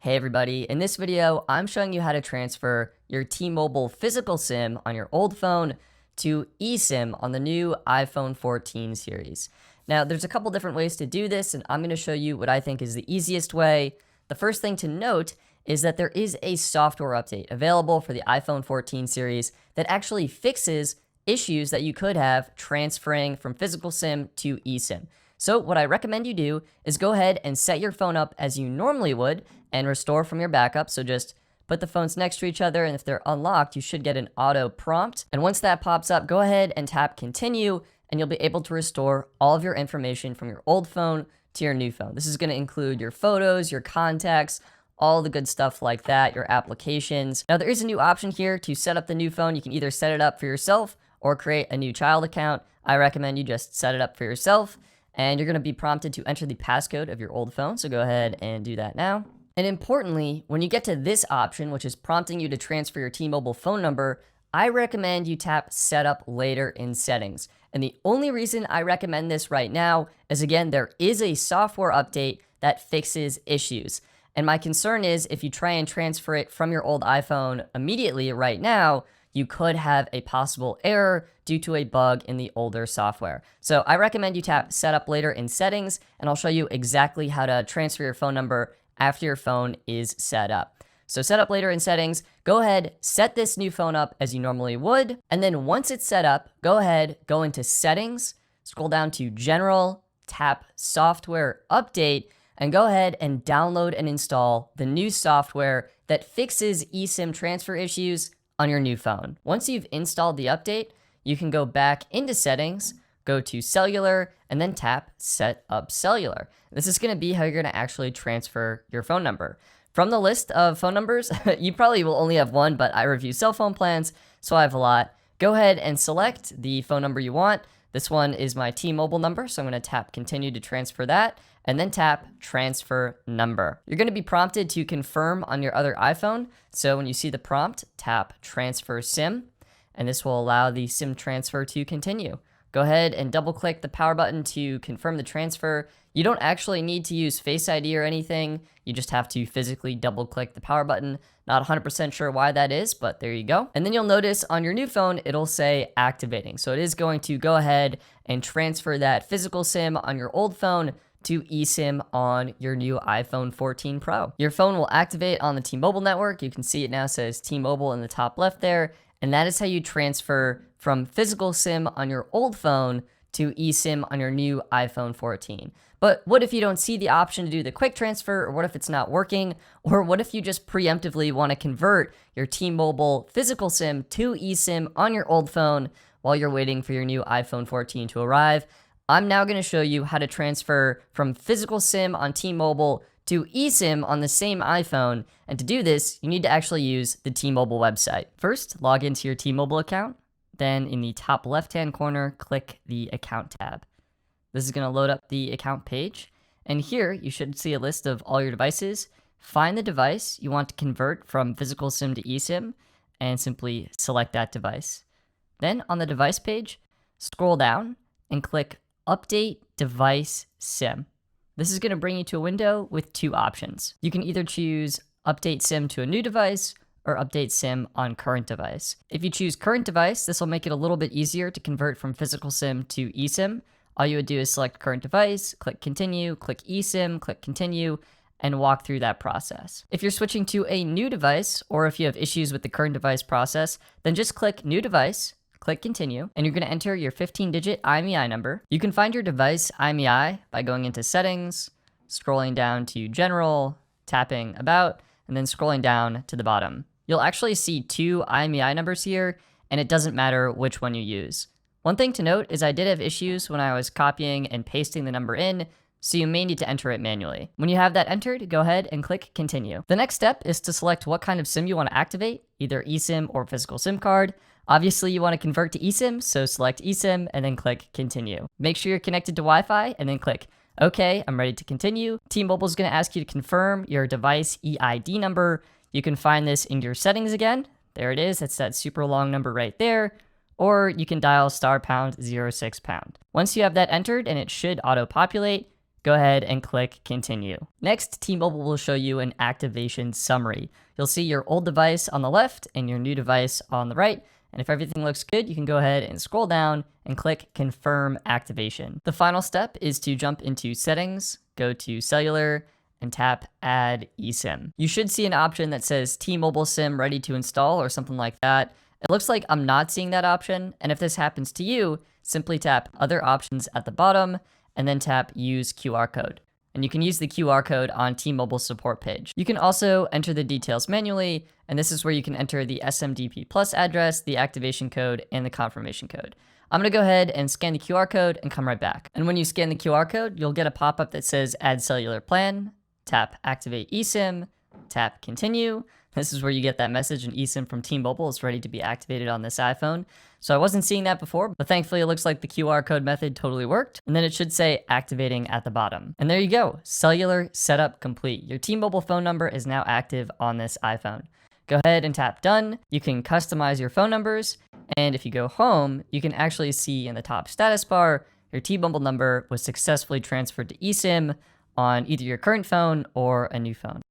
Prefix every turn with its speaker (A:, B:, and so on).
A: Hey everybody, in this video, I'm showing you how to transfer your T-Mobile physical SIM on your old phone to eSIM on the new iPhone 14 series. Now, there's a couple different ways to do this, and I'm going to show you what I think is the easiest way. The first thing to note is that there is a software update available for the iPhone 14 series that actually fixes issues that you could have transferring from physical SIM to eSIM. So what I recommend you do is go ahead and set your phone up as you normally would and restore from your backup. So just put the phones next to each other, and if they're unlocked, you should get an auto prompt. And once that pops up, go ahead and tap continue, and you'll be able to restore all of your information from your old phone to your new phone. This is going to include your photos, your contacts, all the good stuff like that, your applications. Now, there is a new option here to set up the new phone. You can either set it up for yourself or create a new child account. I recommend you just set it up for yourself, and you're going to be prompted to enter the passcode of your old phone. So go ahead and do that now. And importantly, when you get to this option, which is prompting you to transfer your T-Mobile phone number, I recommend you tap Setup Later in Settings. And the only reason I recommend this right now is, again, there is a software update that fixes issues. And my concern is if you try and transfer it from your old iPhone immediately right now, you could have a possible error due to a bug in the older software. So I recommend you tap Setup Later in Settings, and I'll show you exactly how to transfer your phone number after your phone is set up. So Setup Later in Settings, go ahead, set this new phone up as you normally would, and then once it's set up, go ahead, go into Settings, scroll down to General, tap Software Update, and go ahead and download and install the new software that fixes eSIM transfer issues on your new phone. Once you've installed the update, you can go back into Settings, go to Cellular, and then tap Set Up Cellular. This is going to be how you're going to actually transfer your phone number. From the list of phone numbers, you probably will only have one, but I review cell phone plans, so I have a lot. Go ahead and select the phone number you want. This one is my T-Mobile number, so I'm going to tap Continue to transfer that, and then tap Transfer Number. You're going to be prompted to confirm on your other iPhone, so when you see the prompt, tap Transfer SIM, and this will allow the SIM transfer to continue. Go ahead and double-click the power button to confirm the transfer. You don't actually need to use Face ID or anything. You just have to physically double-click the power button. Not 100% sure why that is, but there you go. And then you'll notice on your new phone, it'll say activating. So it is going to go ahead and transfer that physical SIM on your old phone to eSIM on your new iPhone 14 Pro. Your phone will activate on the T-Mobile network. You can see it now says T-Mobile in the top left there. And that is how you transfer from physical SIM on your old phone to eSIM on your new iPhone 14. But what if you don't see the option to do the quick transfer, or what if it's not working, or what if you just preemptively want to convert your T-Mobile physical SIM to eSIM on your old phone while you're waiting for your new iPhone 14 to arrive? I'm now going to show you how to transfer from physical SIM on T-Mobile to eSIM on the same iPhone, and to do this, you need to actually use the T-Mobile website. First, log into your T-Mobile account, then in the top left-hand corner, click the Account tab. This is going to load up the account page, and here you should see a list of all your devices. Find the device you want to convert from physical SIM to eSIM, and simply select that device. Then on the device page, scroll down and click Update Device SIM. This is going to bring you to a window with two options. You can either choose Update SIM to a new device or Update SIM on current device. If you choose current device, this will make it a little bit easier to convert from physical SIM to eSIM. All you would do is select current device, click Continue, click eSIM, click Continue, and walk through that process. If you're switching to a new device, or if you have issues with the current device process, then just click New Device, click Continue, and you're going to enter your 15-digit IMEI number. You can find your device IMEI by going into Settings, scrolling down to General, tapping About, and then scrolling down to the bottom. You'll actually see two IMEI numbers here, and it doesn't matter which one you use. One thing to note is I did have issues when I was copying and pasting the number in, so you may need to enter it manually. When you have that entered, go ahead and click Continue. The next step is to select what kind of SIM you want to activate, either eSIM or physical SIM card. Obviously, you want to convert to eSIM, so select eSIM and then click Continue. Make sure you're connected to Wi-Fi and then click OK, I'm ready to continue. T-Mobile is going to ask you to confirm your device EID number. You can find this in your settings again. There it is. It's that super long number right there. Or you can dial *#06#. Once you have that entered, and it should auto-populate, go ahead and click continue. Next, T-Mobile will show you an activation summary. You'll see your old device on the left and your new device on the right. And if everything looks good, you can go ahead and scroll down and click confirm activation. The final step is to jump into settings, go to cellular, and tap add eSIM. You should see an option that says T-Mobile SIM ready to install or something like that. It looks like I'm not seeing that option. And if this happens to you, simply tap other options at the bottom and then tap use QR code. And you can use the QR code on T-Mobile's support page. You can also enter the details manually, and this is where you can enter the SMDP Plus address, the activation code, and the confirmation code. I'm gonna go ahead and scan the QR code and come right back. And when you scan the QR code, you'll get a pop-up that says add cellular plan, tap activate eSIM, tap continue. This is where you get that message, and eSIM from T-Mobile is ready to be activated on this iPhone. So I wasn't seeing that before, but thankfully it looks like the QR code method totally worked. And then it should say activating at the bottom. And there you go, cellular setup complete. Your T-Mobile phone number is now active on this iPhone. Go ahead and tap done. You can customize your phone numbers. And if you go home, you can actually see in the top status bar, your T-Mobile number was successfully transferred to eSIM on either your current phone or a new phone.